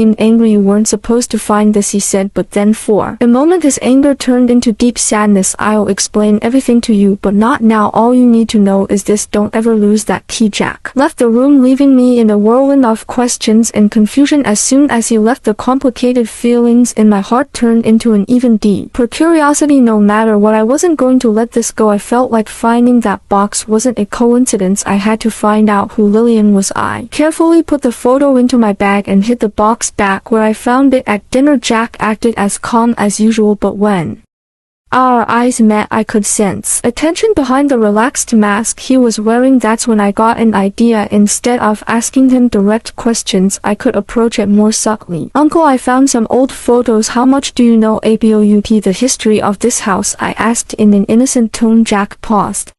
angry you weren't supposed to find this, he said, but then for a moment his anger turned into deep sadness. I'll explain everything to you, but not now. All you need to know is this: don't ever lose that key. Jack left the room, leaving me in a whirlwind of questions and confusion. As soon as he left, the complicated feelings in my heart turned into an even deeper curiosity. No matter what, I wasn't going to let this go. I felt like finding that box wasn't a coincidence. I had to find out who Lillian was. I carefully put the photo into my bag and hid the box back where I found it at dinner. Jack acted as calm as usual, but when our eyes met, I could sense a tension behind the relaxed mask he was wearing. That's when I got an idea. Instead of asking him direct questions, I could approach it more subtly. Uncle, I found some old photos. How much do you know about the history of this house? I asked in an innocent tone. Jack paused.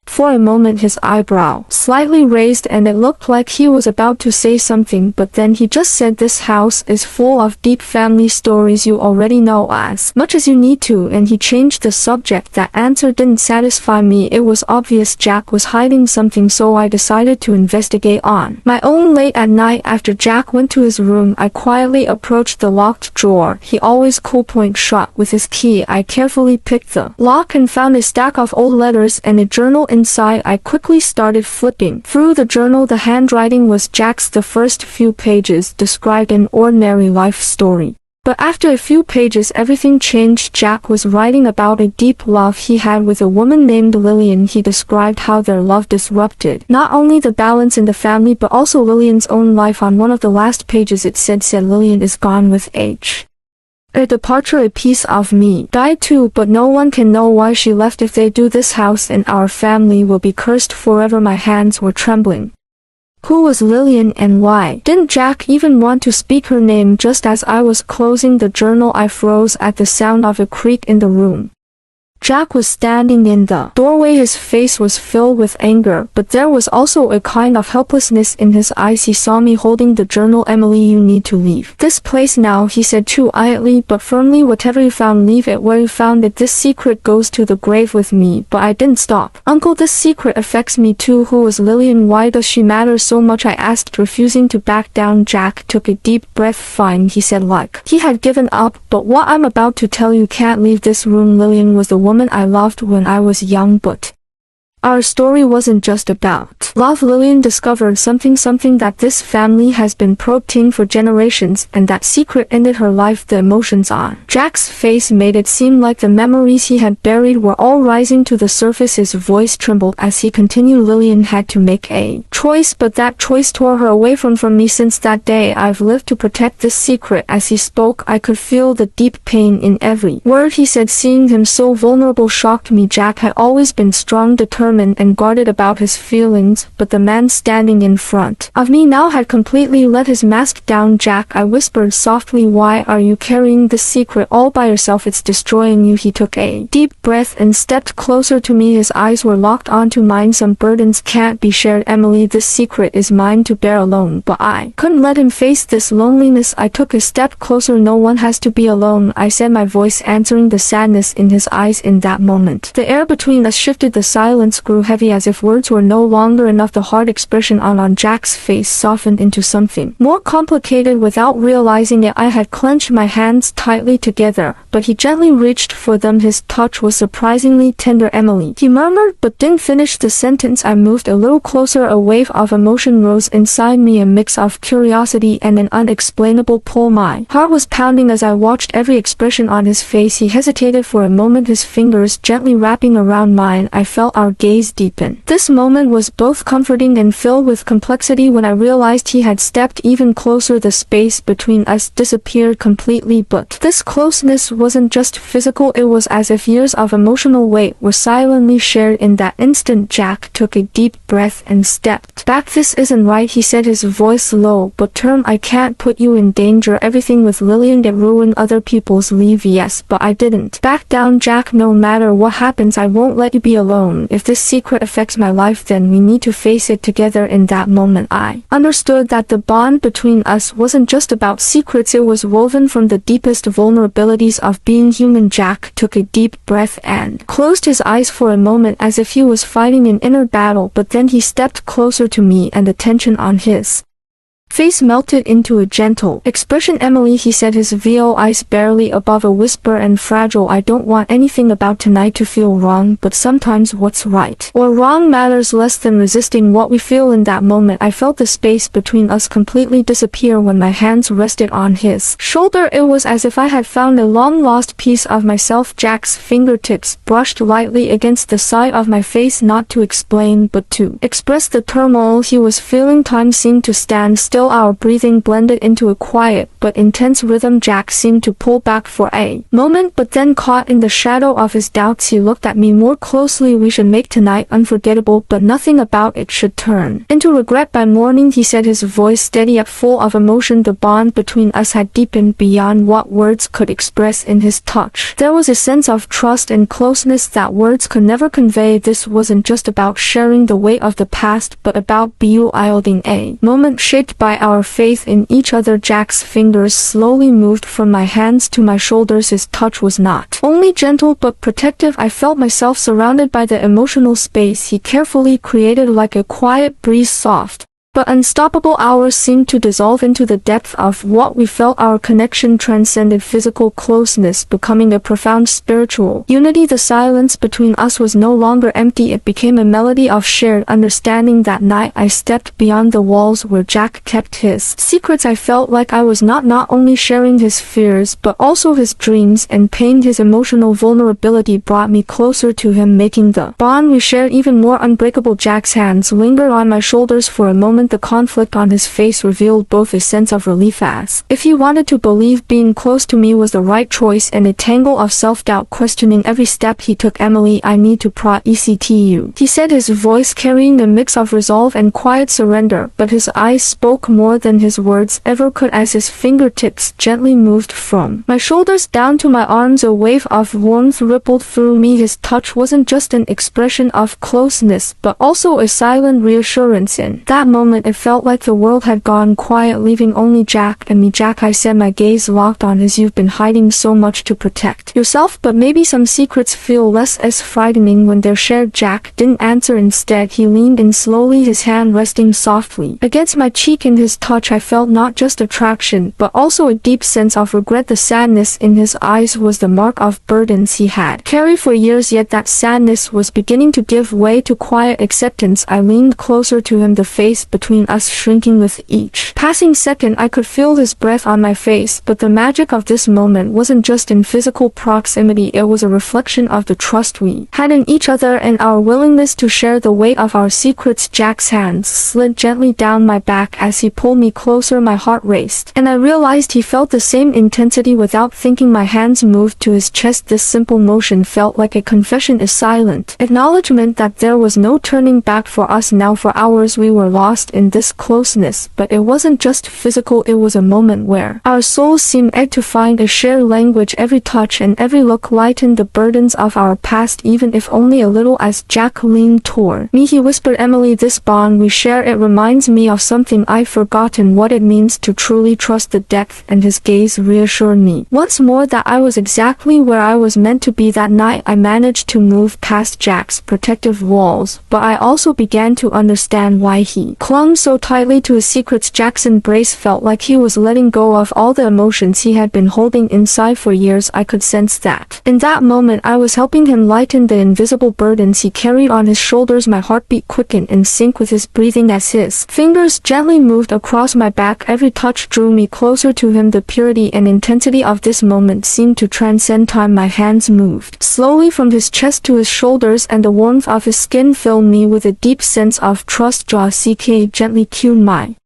For a moment his eyebrow slightly raised and it looked like he was about to say something, but then he just said, "This house is full of deep family stories. You already know as much as you need to." And he changed the subject. That answer didn't satisfy me. It was obvious Jack was hiding something, so I decided to investigate on my own. Late at night, after Jack went to his room, I quietly approached the locked drawer he always point shut with his key. I carefully picked the lock and found a stack of old letters and a journal inside. I quickly started flipping through the journal. The handwriting was Jack's. The first few pages described an ordinary life story. But after a few pages, everything changed. Jack was writing about a deep love he had with a woman named Lillian. He described how their love disrupted not only the balance in the family but also Lillian's own life. On one of the last pages it said Lillian is gone with age. A departure. A piece of me died too, but no one can know why she left. If they do, this house and our family will be cursed forever. My hands were trembling. Who was Lillian and why didn't Jack even want to speak her name? Just as I was closing the journal, I froze at the sound of a creak in the room. Jack was standing in the doorway. His face was filled with anger, but there was also a kind of helplessness in his eyes. He saw me holding the journal. "Emily, you need to leave this place now," he said quietly but firmly. "Whatever you found, leave it where you found it. This secret goes to the grave with me." But I didn't stop. "Uncle, this secret affects me too. Who was Lillian? Why does she matter so much?" I asked, refusing to back down. Jack took a deep breath. "Fine," he said, like he had given up. "But what I'm about to tell you can't leave this room. Lillian was the woman I loved when I was young, but our story wasn't just about love. Lillian discovered something that this family has been protecting for generations, and that secret ended her life." The emotions on Jack's face made it seem like the memories he had buried were all rising to the surface. His voice trembled as he continued. "Lillian had to make a choice, but that choice tore her away from me. Since that day, I've lived to protect this secret." As he spoke, I could feel the deep pain in every word he said. Seeing him so vulnerable shocked me. Jack had always been strong, determined, and guarded about his feelings, but the man standing in front of me now had completely let his mask down. "Jack," I whispered softly, "why are you carrying this secret all by yourself? It's destroying you." He took a deep breath and stepped closer to me. His eyes were locked onto mine. "Some burdens can't be shared, Emily. This secret is mine to bear alone." But I couldn't let him face this loneliness. I took a step closer. "No one has to be alone," I said, my voice answering the sadness in his eyes. In that moment, the air between us shifted. The silence grew heavy, as if words were no longer enough. The hard expression on Jack's face softened into something more complicated. Without realizing it, I had clenched my hands tightly together, but he gently reached for them. His touch was surprisingly tender. "Emily," he murmured, but didn't finish the sentence. I moved a little closer. A wave of emotion rose inside me, a mix of curiosity and an unexplainable pull. My heart was pounding as I watched every expression on his face. He hesitated for a moment, his fingers gently wrapping around mine. I felt our gaze deepen. This moment was both comforting and filled with complexity. When I realized he had stepped even closer, the space between us disappeared completely. But this closeness wasn't just physical. It was as if years of emotional weight were silently shared in that instant. Jack took a deep breath and stepped back. "This isn't right," he said, his voice low but firm. "I can't put you in danger. Everything with Lillian, it ruined other people's lives." "Yes, but I didn't back down, Jack. No matter what happens, I won't let you be alone. If this secret affects my life, then we need to face it together." In that moment, I understood that the bond between us wasn't just about secrets. It was woven from the deepest vulnerabilities of being human. Jack took a deep breath and closed his eyes for a moment, as if he was fighting an inner battle, but then he stepped closer to me, and the tension on his face melted into a gentle expression. Emily, he said, his voice barely above a whisper and fragile. I don't want anything about tonight to feel wrong, but sometimes what's right or wrong matters less than resisting what we feel in that moment. I felt the space between us completely disappear when my hands rested on his shoulder. It was as if I had found a long-lost piece of myself. Jack's fingertips brushed lightly against the side of my face, not to explain but to express the turmoil he was feeling. Time seemed to stand still. Our breathing blended into a quiet but intense rhythm. Jack seemed to pull back for a moment, but then, caught in the shadow of his doubts, he looked at me more closely. We should make tonight unforgettable, but nothing about it should turn into regret by morning, he said, his voice steady yet full of emotion. The bond between us had deepened beyond what words could express. In his touch there was a sense of trust and closeness that words could never convey. This wasn't just about sharing the weight of the past, but about building a moment shaped by our faith in each other. Jack's fingers slowly moved from my hands to my shoulders. His touch was not only gentle but protective. I felt myself surrounded by the emotional space he carefully created, like a quiet breeze, soft but unstoppable. Hours seemed to dissolve into the depth of what we felt. Our connection transcended physical closeness, becoming a profound spiritual unity. The silence between us was no longer empty. It became a melody of shared understanding. That night I stepped beyond the walls where Jack kept his secrets. I felt like I was not only sharing his fears but also his dreams and pain. His emotional vulnerability brought me closer to him, making the bond we shared even more unbreakable. Jack's hands lingered on my shoulders for a moment. The conflict on his face revealed both a sense of relief, as if he wanted to believe being close to me was the right choice, and a tangle of self-doubt questioning every step he took. Emily, I need to protect you, he said, his voice carrying a mix of resolve and quiet surrender, but his eyes spoke more than his words ever could. As his fingertips gently moved from my shoulders down to my arms, a wave of warmth rippled through me. His touch wasn't just an expression of closeness, but also a silent reassurance. In that moment it felt like the world had gone quiet, leaving only Jack and me. Jack, I said, my gaze locked on his. You've been hiding so much to protect yourself, but maybe some secrets feel less as frightening when they're shared. Jack didn't answer. Instead, he leaned in slowly, his hand resting softly against my cheek. In his touch I felt not just attraction, but also a deep sense of regret. The sadness in his eyes was the mark of burdens he had carried for years, yet that sadness was beginning to give way to quiet acceptance. I leaned closer to him, the face between us shrinking with each passing second. I could feel his breath on my face, but the magic of this moment wasn't just in physical proximity. It was a reflection of the trust we had in each other and our willingness to share the weight of our secrets. Jack's hands slid gently down my back as he pulled me closer. My heart raced, and I realized he felt the same intensity. Without thinking, my hands moved to his chest. This simple motion felt like a confession, a silent acknowledgement that there was no turning back for us now. For hours we were lost in this closeness, but it wasn't just physical. It was a moment where our souls seemed to find a shared language. Every touch and every look lightened the burdens of our past, even if only a little. As Jack leaned toward me, he whispered, Emily, this bond we share, it reminds me of something I've forgotten, what it means to truly trust. The depth and his gaze reassured me once more that I was exactly where I was meant to be. That night I managed to move past Jack's protective walls, but I also began to understand why he clung so tightly to his secrets. Jack's embrace felt like he was letting go of all the emotions he had been holding inside for years. I could sense that in that moment I was helping him lighten the invisible burdens he carried on his shoulders. My heartbeat quickened in sync with his breathing as his fingers gently moved across my back. Every touch drew me closer to him. The purity and intensity of this moment seemed to transcend time. My hands moved slowly from his chest to his shoulders, and the warmth of his skin filled me with a deep sense of trust. Jack gently cued my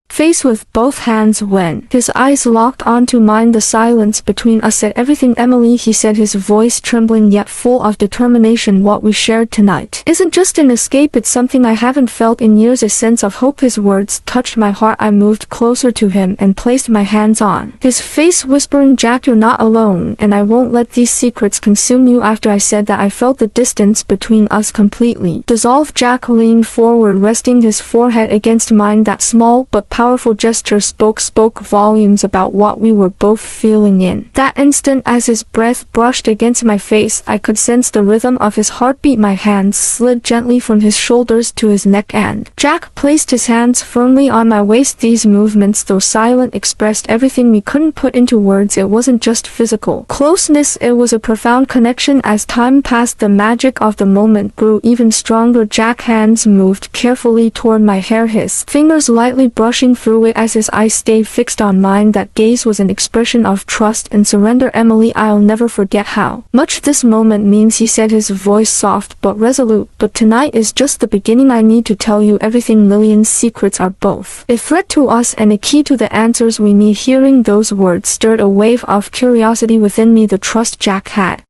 face with both hands. When his eyes locked onto mine, the silence between us said everything. Emily, he said, his voice trembling yet full of determination, what we shared tonight isn't just an escape, it's something I haven't felt in years, a sense of hope. His words touched my heart. I moved closer to him and placed my hands on his face, whispering, Jack, you're not alone, and I won't let these secrets consume you. After I said that, I felt the distance between us completely dissolve. Jack leaned forward, resting his forehead against mine. That small but powerful gesture spoke volumes about what we were both feeling in that instant. As his breath brushed against my face, I could sense the rhythm of his heartbeat. My hands slid gently from his shoulders to his neck, and Jack placed his hands firmly on my waist. These movements, though silent, expressed everything we couldn't put into words. It wasn't just physical closeness, it was a profound connection. As time passed, the magic of the moment grew even stronger. Jack's hands moved carefully toward my hair, his fingers lightly brushing through it as his eyes stayed fixed on mine. That gaze was an expression of trust and surrender. Emily, I'll never forget how much this moment means, he said, his voice soft but resolute. But tonight is just the beginning. I need to tell you everything. Lillian's secrets are both a threat to us and a key to the answers we need. Hearing those words stirred a wave of curiosity within me. The trust Jack had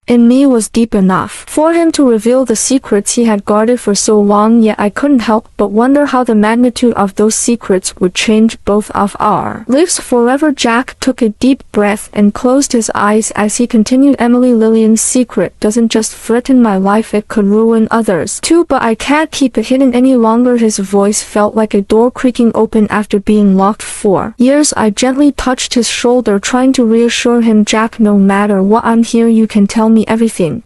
in me was deep enough for him to reveal the secrets he had guarded for so long, yet I couldn't help but wonder how the magnitude of those secrets would change both of our lives forever. Jack took a deep breath and closed his eyes as he continued, Emily, Lillian's secret doesn't just threaten my life, it could ruin others too, but I can't keep it hidden any longer. His voice felt like a door creaking open after being locked for years. I gently touched his shoulder, trying to reassure him, Jack, no matter what, I'm here. You can tell me everything.